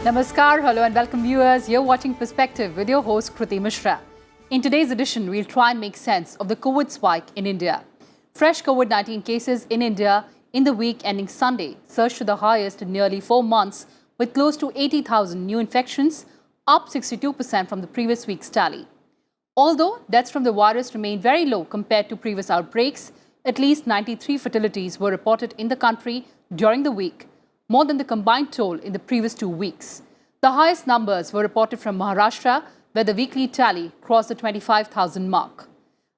Namaskar, hello and welcome viewers. You're watching Perspective with your host Kruti Mishra. In today's edition, we'll try and make sense of the COVID spike in India. Fresh COVID-19 cases in India in the week ending Sunday surged to the highest in nearly 4 months with close to 80,000 new infections, up 62% from the previous week's tally. Although deaths from the virus remain very low compared to previous outbreaks, at least 93 fatalities were reported in the country during the week, more than the combined toll in the previous 2 weeks. The highest numbers were reported from Maharashtra, where the weekly tally crossed the 25,000 mark.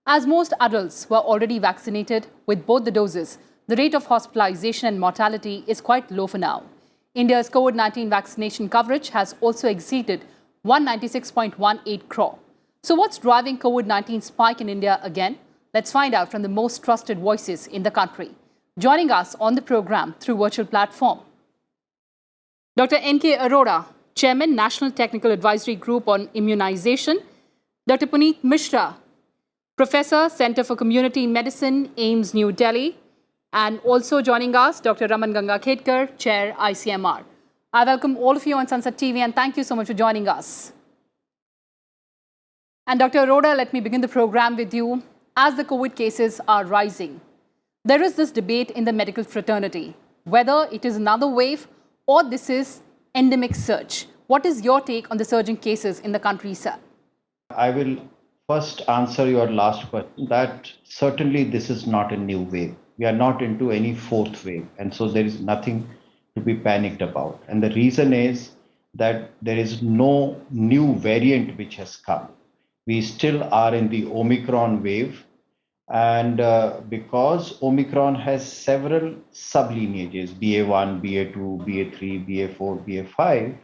As most adults were already vaccinated with both the doses, the rate of hospitalization and mortality is quite low for now. India's COVID-19 vaccination coverage has also exceeded 196.18 crore. So what's driving COVID-19 spike in India again? Let's find out from the most trusted voices in the country. Joining us on the program through virtual platform, Dr. N.K. Arora, Chairman, National Technical Advisory Group on Immunization, Dr. Puneet Mishra, Professor, Center for Community Medicine, AIIMS, New Delhi, and also joining us, Dr. Raman Ganga Khedkar, Chair, ICMR. I welcome all of you on Sansad TV and thank you so much for joining us. And Dr. Arora, let me begin the program with you. As the COVID cases are rising, there is this debate in the medical fraternity, whether it is another wave or this is endemic surge. What is your take on the surging cases in the country, sir? I will first answer your last question that certainly this is not a new wave. We are not into any fourth wave. And so there is nothing to be panicked about. And the reason is that there is no new variant which has come. We still are in the Omicron wave. And because Omicron has several sublineages, BA1, BA2, BA3, BA4, BA5,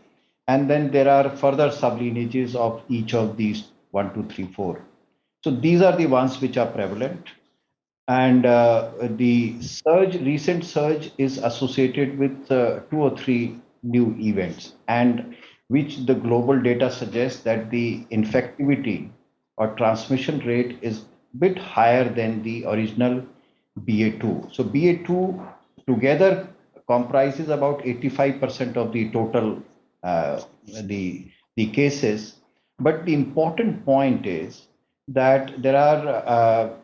and then there are further sublineages of each of these 1, 2, 3, 4. So these are the ones which are prevalent. And the recent surge is associated with 2 or 3 new events, and which the global data suggests that the infectivity or transmission rate is bit higher than the original BA2. So BA2 together comprises about 85% of the total the cases. But the important point is that there are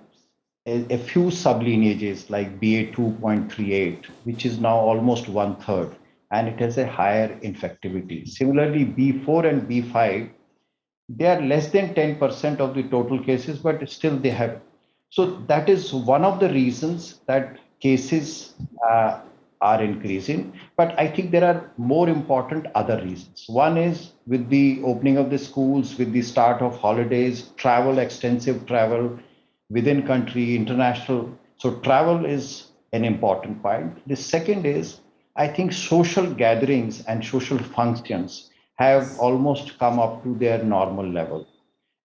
a few sublineages like BA2.38, which is now almost 1/3, and it has a higher infectivity. Similarly, B4 and B5, they are less than 10% of the total cases, but still they have. So that is one of the reasons that cases are increasing. But I think there are more important other reasons. One is with the opening of the schools, with the start of holidays, travel, extensive travel within country, international. So travel is an important point. The second is, I think social gatherings and social functions have almost come up to their normal level.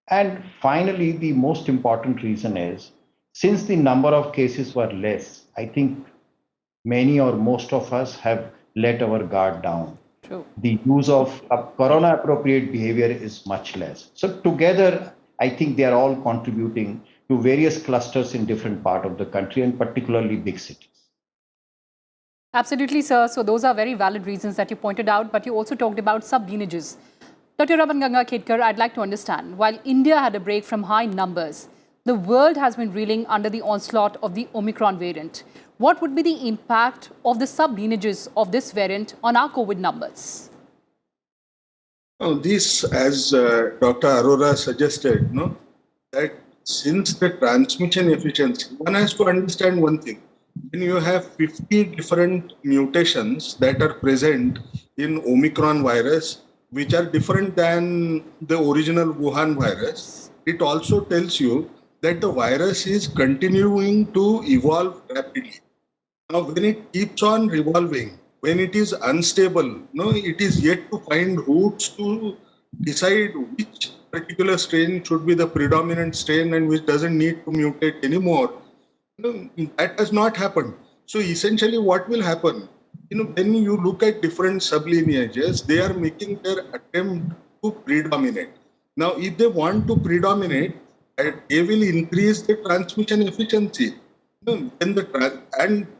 And finally, the most important reason is, since the number of cases were less, I think many or most of us have let our guard down. True. The use of corona appropriate behavior is much less. So together, I think they are all contributing to various clusters in different parts of the country, and particularly big cities. Absolutely, sir. So those are very valid reasons that you pointed out, but you also talked about sublineages. Dr. Raman Ganga Khedkar, I'd like to understand, while India had a break from high numbers, the world has been reeling under the onslaught of the Omicron variant. What would be the impact of the sublineages of this variant on our COVID numbers? This, as Dr. Arora suggested, that since the transmission efficiency, one has to understand one thing. When you have 50 different mutations that are present in Omicron virus, which are different than the original Wuhan virus, it also tells you that the virus is continuing to evolve rapidly. Now, when it keeps on revolving, when it is unstable, it is yet to find routes to decide which particular strain should be the predominant strain and which doesn't need to mutate anymore. That has not happened. So essentially what will happen, when you look at different sublineages, they are making their attempt to predominate. Now, if they want to predominate, they will increase the transmission efficiency. And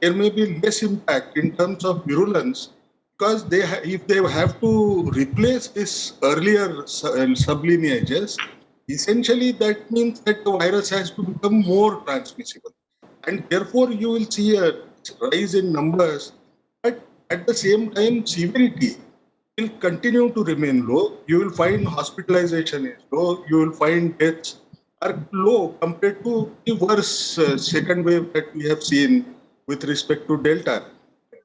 there may be less impact in terms of virulence because if they have to replace this earlier sublineages, essentially that means that the virus has to become more transmissible. And therefore, you will see a rise in numbers, but at the same time, severity will continue to remain low. You will find hospitalization is low. You will find deaths are low compared to the worst second wave that we have seen with respect to Delta.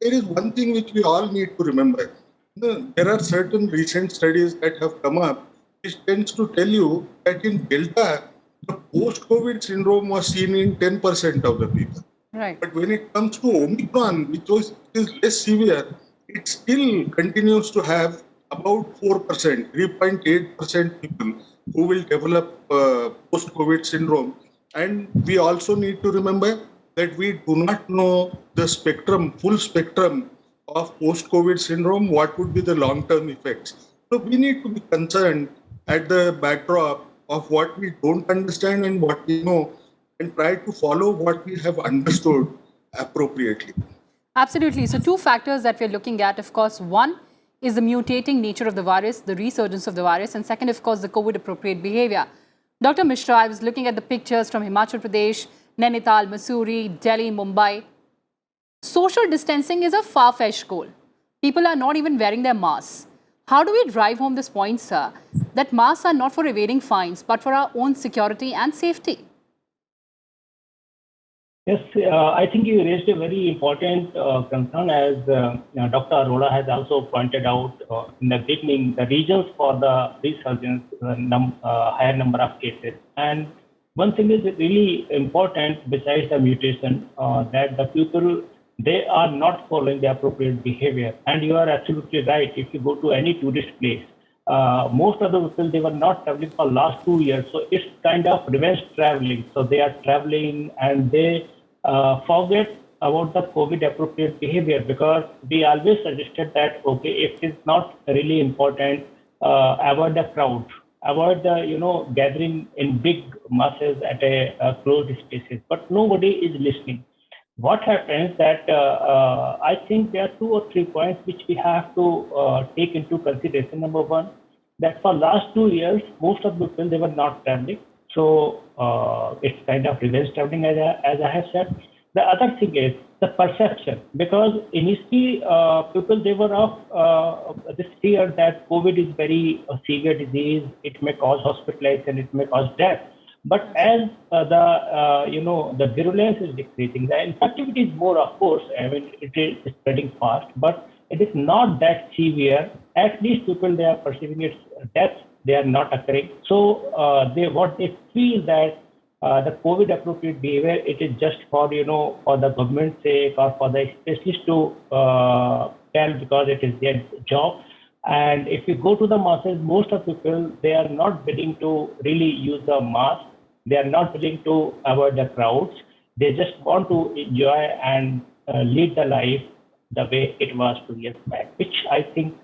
There is one thing which we all need to remember. There are certain recent studies that have come up which tends to tell you that in Delta, the post-COVID syndrome was seen in 10% of the people. Right. But when it comes to Omicron, which is less severe, it still continues to have about 4%, 3.8% people who will develop post-COVID syndrome. And we also need to remember that we do not know the spectrum, full spectrum of post-COVID syndrome, what would be the long-term effects. So we need to be concerned at the backdrop of what we don't understand and what we know, and try to follow what we have understood appropriately. Absolutely. So two factors that we're looking at, of course, one is the mutating nature of the virus, the resurgence of the virus, and second, of course, the COVID-appropriate behavior. Dr. Mishra, I was looking at the pictures from Himachal Pradesh, Nainital, Mussoorie, Delhi, Mumbai. Social distancing is a far-fetched goal. People are not even wearing their masks. How do we drive home this point, sir, that masks are not for evading fines, but for our own security and safety? Yes, I think you raised a very important concern, as Dr. Arora has also pointed out in the beginning, the reasons for the resurgence, higher number of cases. And one thing is really important besides the mutation, that the people, they are not following the appropriate behavior. And you are absolutely right. If you go to any tourist place, most of the people, they were not traveling for last 2 years. So it's kind of revenge traveling. So they are traveling and they forget about the COVID appropriate behavior, because we always suggested that, okay, if it's not really important, avoid the crowd, avoid the, gathering in big masses at a closed spaces, but nobody is listening. What happens that I think there are 2 or 3 points which we have to take into consideration. Number one, that for last 2 years, most of the people, they were not traveling. So it's kind of revenge traveling, as I have said. The other thing is the perception, because initially people, they were of this fear that COVID is very severe disease, it may cause hospitalization, it may cause death. But as the virulence is decreasing, the infectivity is more, of course. I mean, it is spreading fast, but it is not that severe. At least people, they are perceiving its death, they are not occurring. So what they feel that the COVID appropriate behavior, it is just for for the government's sake or for the specialists to tell, because it is their job. And if you go to the masses, most of the people, they are not willing to really use the mask. They are not willing to avoid the crowds. They just want to enjoy and lead the life the way it was 2 years back, which I think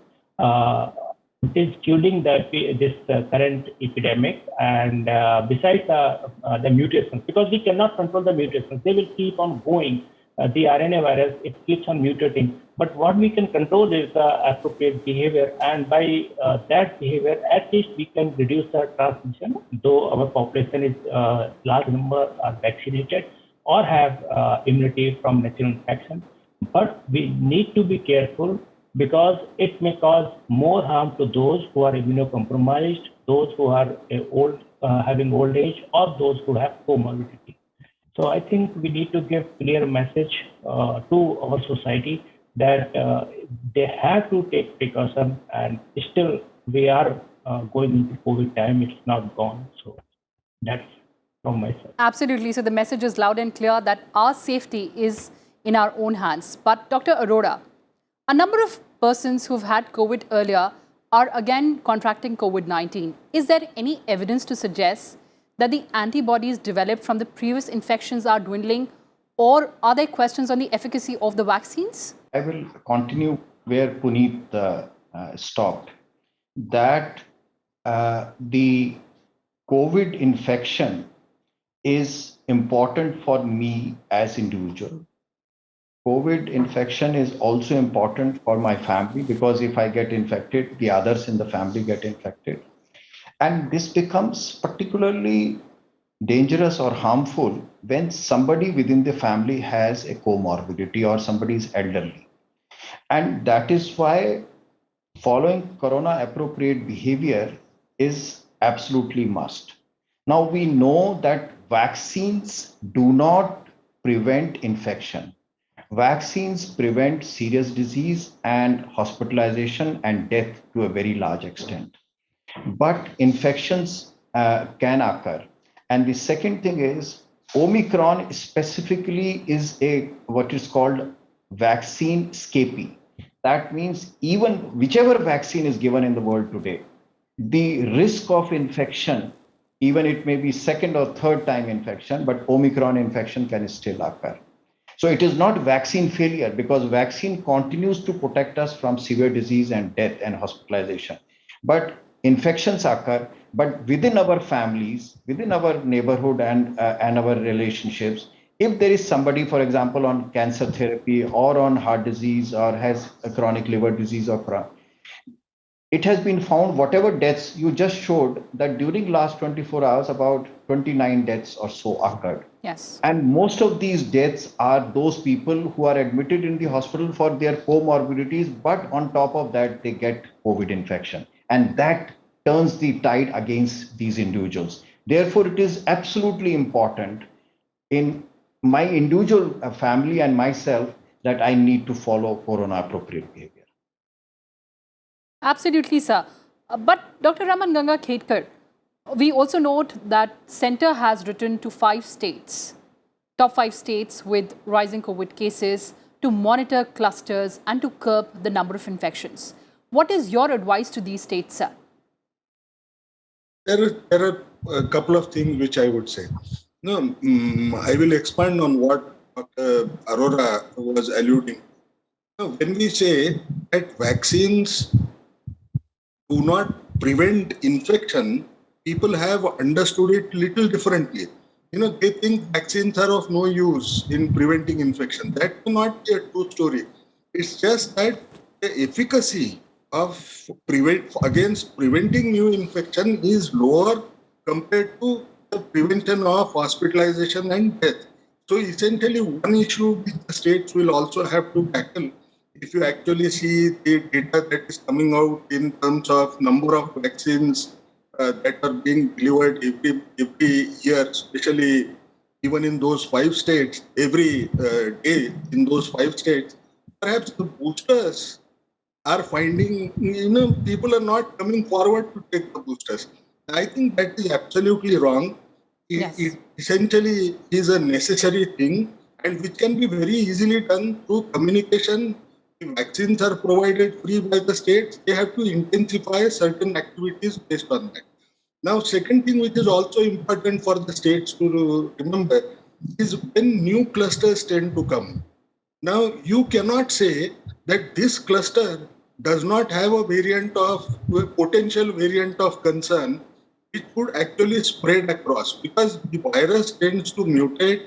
is fueling this current epidemic. And besides the mutations, because we cannot control the mutations, they will keep on going. The RNA virus, it keeps on mutating. But what we can control is the appropriate behavior. And by that behavior, at least we can reduce the transmission, though our population is large number are vaccinated or have immunity from natural infection. But we need to be careful, because it may cause more harm to those who are immunocompromised, those who are having old age, or those who have comorbidity. So I think we need to give clear message to our society that they have to take precaution, and still we are going into COVID time, it's not gone. So that's from my side. Absolutely. So the message is loud and clear that our safety is in our own hands. But Dr. Arora, a number of persons who've had COVID earlier are again contracting COVID-19. Is there any evidence to suggest that the antibodies developed from the previous infections are dwindling, or are there questions on the efficacy of the vaccines? I will continue where Puneet stopped. That the COVID infection is important for me as individual. COVID infection is also important for my family because if I get infected, the others in the family get infected. And this becomes particularly dangerous or harmful when somebody within the family has a comorbidity or somebody is elderly. And that is why following corona appropriate behavior is absolutely must. Now we know that vaccines do not prevent infection. Vaccines prevent serious disease and hospitalization and death to a very large extent. But infections can occur. And the second thing is Omicron specifically is a what is called vaccine escapee. That means even whichever vaccine is given in the world today, the risk of infection, even it may be second or third time infection, but Omicron infection can still occur. So it is not vaccine failure because vaccine continues to protect us from severe disease and death and hospitalization. But infections occur, but within our families, within our neighborhood and our relationships, if there is somebody, for example, on cancer therapy or on heart disease or has a chronic liver disease or it has been found whatever deaths you just showed that during last 24 hours about 29 deaths or so occurred. Yes. And most of these deaths are those people who are admitted in the hospital for their comorbidities, but on top of that, they get COVID infection. And that turns the tide against these individuals. Therefore, it is absolutely important in my individual family and myself that I need to follow corona appropriate behavior. Absolutely, sir. But Dr. Raman Ganga Khedkar, we also note that Center has written to 5 states, top 5 states with rising COVID cases to monitor clusters and to curb the number of infections. What is your advice to these states, sir? There are a couple of things which I would say. No, I will expand on what Dr. Arora was alluding. Now, when we say that vaccines do not prevent infection, people have understood it little differently. They think vaccines are of no use in preventing infection. That may not be a true story. It's just that the efficacy of against preventing new infection is lower compared to the prevention of hospitalization and death. So essentially, one issue which the states will also have to tackle. If you actually see the data that is coming out in terms of number of vaccines that are being delivered every year, especially even in those 5 states, every day in those 5 states, perhaps the boosters are finding, people are not coming forward to take the boosters. I think that is absolutely wrong. It essentially is a necessary thing and which can be very easily done through communication. If vaccines are provided free by the states, they have to intensify certain activities based on that. Now, second thing which is also important for the states to remember is when new clusters tend to come. Now, you cannot say that this cluster does not have a potential variant of concern, which would actually spread across because the virus tends to mutate,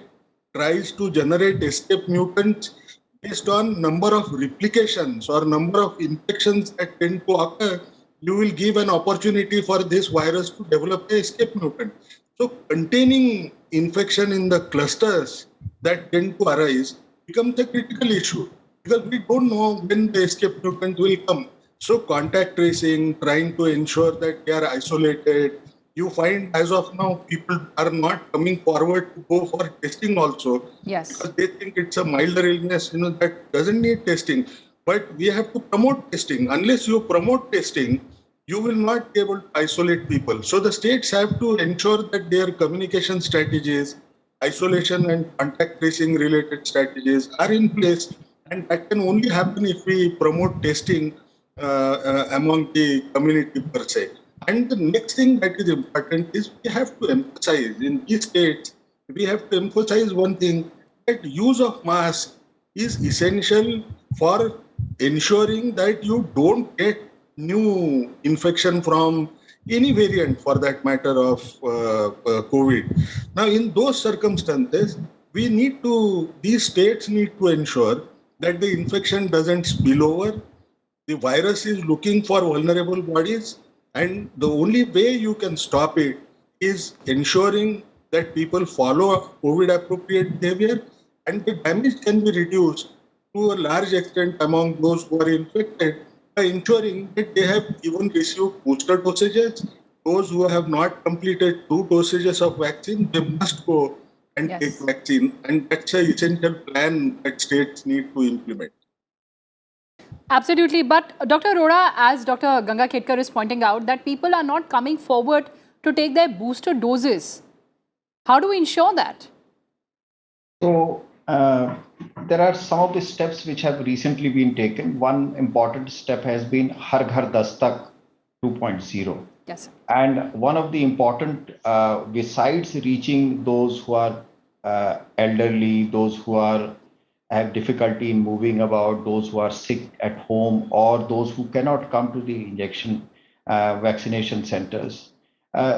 tries to generate escape mutants based on number of replications or number of infections that tend to occur. You will give an opportunity for this virus to develop a escape mutant. So containing infection in the clusters that tend to arise becomes a critical issue because we don't know when the escape mutant will come. So contact tracing, trying to ensure that they are isolated. You find as of now, people are not coming forward to go for testing also. Yes. Because they think it's a milder illness, that doesn't need testing. But we have to promote testing. Unless you promote testing, you will not be able to isolate people. So the states have to ensure that their communication strategies, isolation and contact tracing related strategies are in place. And that can only happen if we promote testing among the community per se. And the next thing that is important is we have to emphasize in these states, we have to emphasize one thing, that use of mask is essential for ensuring that you don't get new infection from any variant for that matter of COVID. Now, in those circumstances, these states need to ensure that the infection doesn't spill over. The virus is looking for vulnerable bodies, and the only way you can stop it is ensuring that people follow COVID appropriate behavior, and the damage can be reduced to a large extent among those who are infected by ensuring that they have even received booster dosages. Those who have not completed 2 dosages of vaccine, they must go and take Yes. vaccine, and that's an essential plan that states need to implement. Absolutely. But Dr. Arora, as Dr. Ganga Khetkar is pointing out, that people are not coming forward to take their booster doses. How do we ensure that? So there are some of the steps which have recently been taken. One important step has been Har Ghar Dastak 2.0. Yes. And one of the important, besides reaching those who are elderly, those who have difficulty in moving about, those who are sick at home, or those who cannot come to the injection vaccination centers,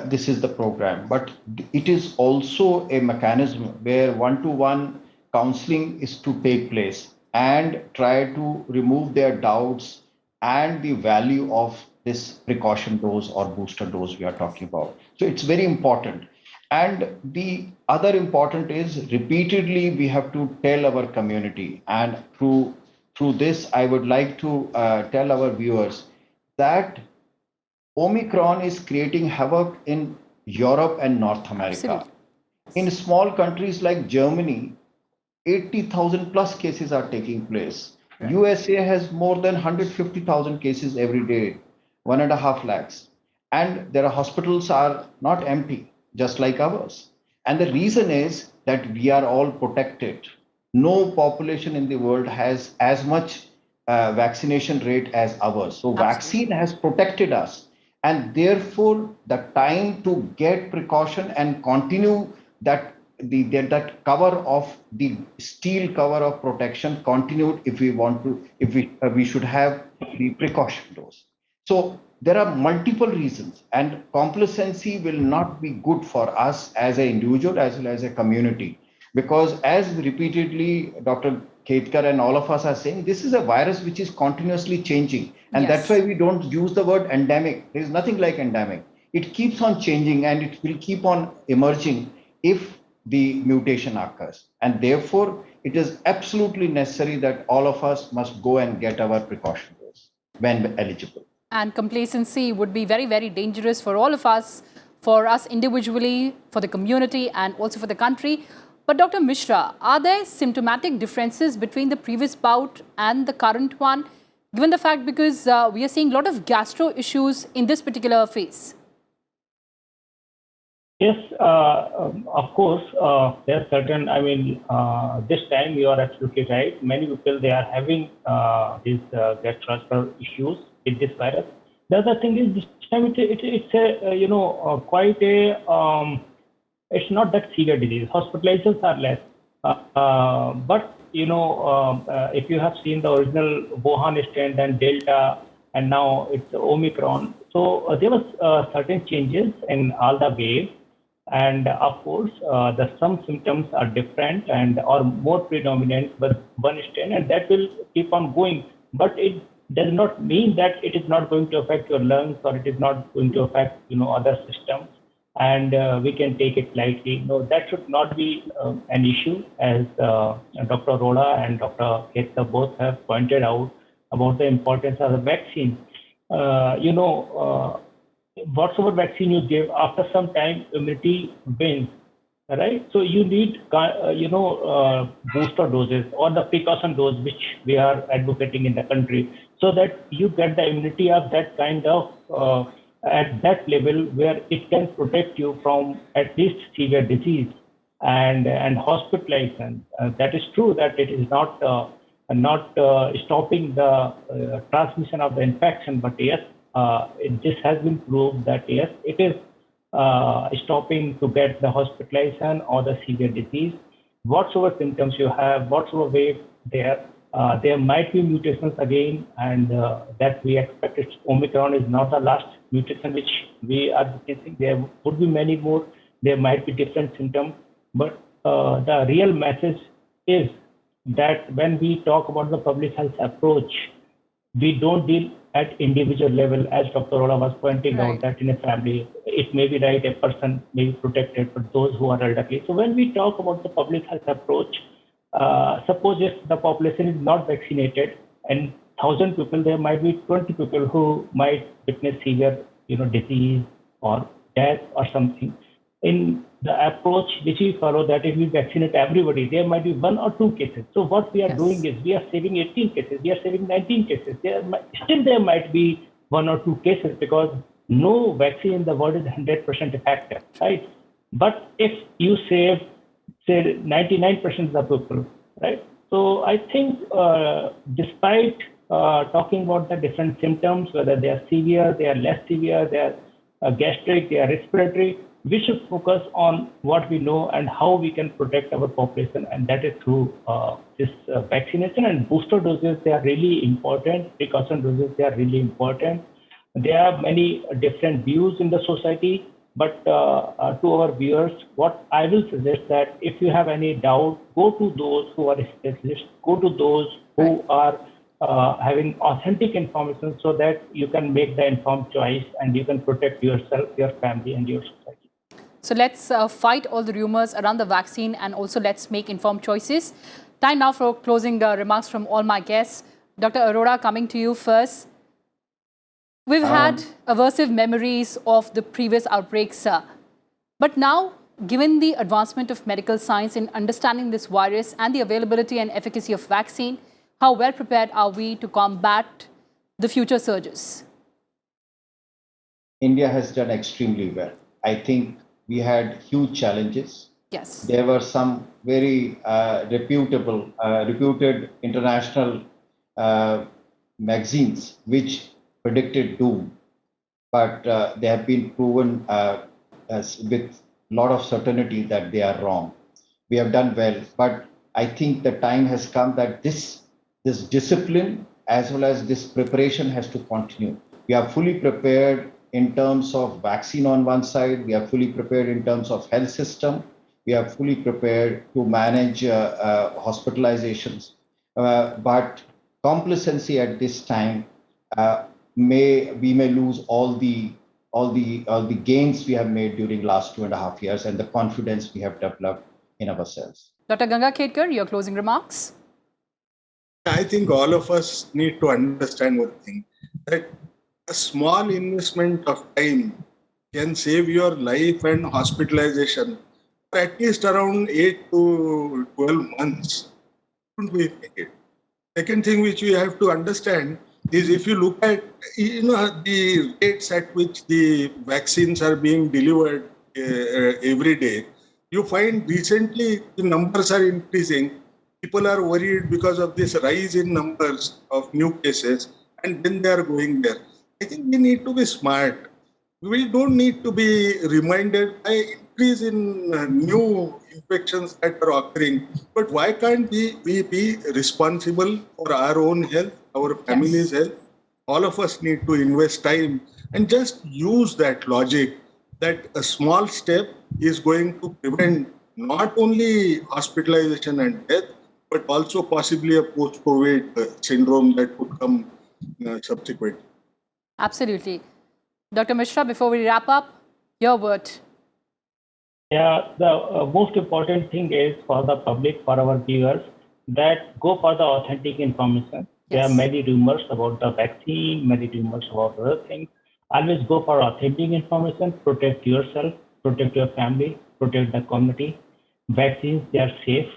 this is the program. But it is also a mechanism where one-to-one counseling is to take place and try to remove their doubts and the value of this precaution dose or booster dose we are talking about. So it's very important. And the other important is repeatedly we have to tell our community, and through this I would like to tell our viewers that Omicron is creating havoc in Europe and North America. Absolutely. In small countries like Germany, 80,000 plus cases are taking place. Right. USA has more than 150,000 cases every day, 1.5 lakhs. And their hospitals are not empty, just like ours. And the reason is that we are all protected. No population in the world has as much vaccination rate as ours. So vaccine has protected us. And therefore, the time to get precaution and continue that that cover of the steel cover of protection continued if we want to, if we should have the precaution dose. So there are multiple reasons, and complacency will not be good for us as an individual as well as a community, because as repeatedly Dr. Khetkar and all of us are saying, this is a virus which is continuously changing, and Yes. that's why we don't use the word endemic. There is nothing like endemic. It keeps on changing and it will keep on emerging if the mutation occurs. And therefore, it is absolutely necessary that all of us must go and get our precaution dose when eligible. And complacency would be very, very dangerous for all of us, for us individually, for the community, and also for the country. But Dr. Mishra, are there symptomatic differences between the previous bout and the current one, given the fact because we are seeing a lot of gastro issues in this particular phase? Yes, of course, there are certain, this time you are absolutely right. Many people, they are having these gastrointestinal issues with this virus. The other thing is this time it's a, quite a, it's not that severe disease. Hospitalizations are less. But, if you have seen the original Wuhan strain, then Delta, and now it's Omicron. So there was certain changes in all the waves. And of course, some symptoms are different and are more predominant with one strain, and that will keep on going. But it does not mean that it is not going to affect your lungs, or it is not going to affect other systems, and we can take it lightly. No, that should not be an issue, as Dr. Arora and Dr. Khetkar both have pointed out about the importance of the vaccine. Whatsoever vaccine you give, after some time, immunity wins, right? So you need, booster doses or the precaution dose, which we are advocating in the country, so that you get the immunity of that kind of, at that level where it can protect you from at least severe disease and hospitalization. That is true that it is not stopping the transmission of the infection, but yes, this has been proved that yes, it is stopping to get the hospitalization or the severe disease. Whatsoever symptoms you have, whatsoever way there might be mutations again, and that we expect. Omicron is not the last mutation which we are witnessing. There would be many more. There might be different symptoms, but the real message is that when we talk about the public health approach, we don't deal at individual level, as Dr. Ola was pointing out, Right. that in a family, it may be right, a person may be protected, but those who are elderly. So when we talk about the public health approach, suppose if the population is not vaccinated and 1,000 people, there might be 20 people who might witness severe, disease or death or something. In the approach which we follow, that if we vaccinate everybody, there might be 1 or 2 cases. So what we are Yes. doing is we are saving 18 cases, we are saving 19 cases. There might be 1 or 2 cases because no vaccine in the world is 100% effective, right? But if you save, say, 99% of the people, right? So I think despite talking about the different symptoms, whether they are severe, they are less severe, they are gastric, they are respiratory, we should focus on what we know and how we can protect our population, and that is through this vaccination and booster doses. They are really important. Precaution doses, they are really important. There are many different views in the society, but to our viewers, what I will suggest that if you have any doubt, go to those who are specialists, go to those who are having authentic information so that you can make the informed choice and you can protect yourself, your family, and your society. So let's fight all the rumors around the vaccine and also let's make informed choices. Time now for closing remarks from all my guests. Dr. Arora, coming to you first. We've had aversive memories of the previous outbreaks, but now, given the advancement of medical science in understanding this virus and the availability and efficacy of vaccine, how well prepared are we to combat the future surges? India has done extremely well. I think we had huge challenges. Yes. There were some very reputed international magazines which predicted doom, but they have been proven with a lot of certainty that they are wrong. We have done well, but I think the time has come that this discipline as well as this preparation has to continue. We are fully prepared in terms of vaccine on one side, we are fully prepared in terms of health system, we are fully prepared to manage hospitalizations. But complacency at this time we may lose all the gains we have made during last 2.5 years and the confidence we have developed in ourselves. Dr. Ganga Khetkar, your closing remarks. I think all of us need to understand one thing, that a small investment of time can save your life and hospitalization for at least around 8 to 12 months. Don't we think it? Second thing which we have to understand is if you look at the rates at which the vaccines are being delivered every day, you find recently the numbers are increasing. People are worried because of this rise in numbers of new cases, and then they are going there. I think we need to be smart. We don't need to be reminded by increase in new infections that are occurring. But why can't we be responsible for our own health, our family's health? All of us need to invest time and just use that logic that a small step is going to prevent not only hospitalization and death, but also possibly a post-COVID syndrome that could come subsequently. Absolutely. Dr. Mishra, before we wrap up, your word. Yeah, the most important thing is for the public, for our viewers, that go for the authentic information. There are many rumors about the vaccine, many rumors about other things. Always go for authentic information, protect yourself, protect your family, protect the community. Vaccines, they are safe.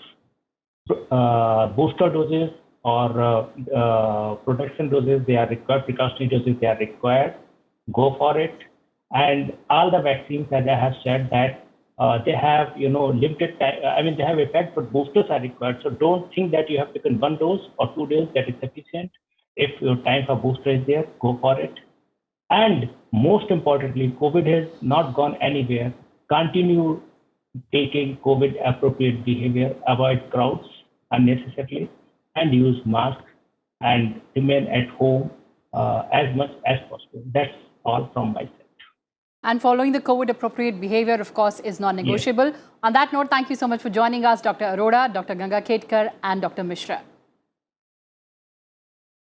Booster doses or protection doses, they are required. Precautionary doses, they are required. Go for it. And all the vaccines, as I have said, that they have limited time. I mean, they have effect, but boosters are required. So don't think that you have taken 1 dose or 2 days, that is sufficient. If your time for booster is there, go for it. And most importantly, COVID has not gone anywhere. Continue taking COVID appropriate behavior, avoid crowds unnecessarily, and use masks and remain at home as much as possible. That's all from my side. And following the COVID appropriate behavior, of course, is non-negotiable. Yes. On that note, thank you so much for joining us, Dr. Arora, Dr. Ganga Khetkar, and Dr. Mishra.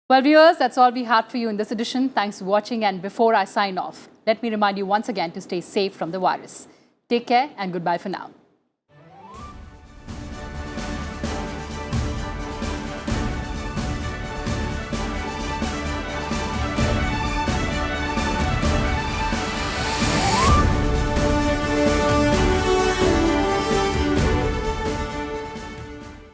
Well, viewers, that's all we had for you in this edition. Thanks for watching. And before I sign off, let me remind you once again to stay safe from the virus. Take care and goodbye for now.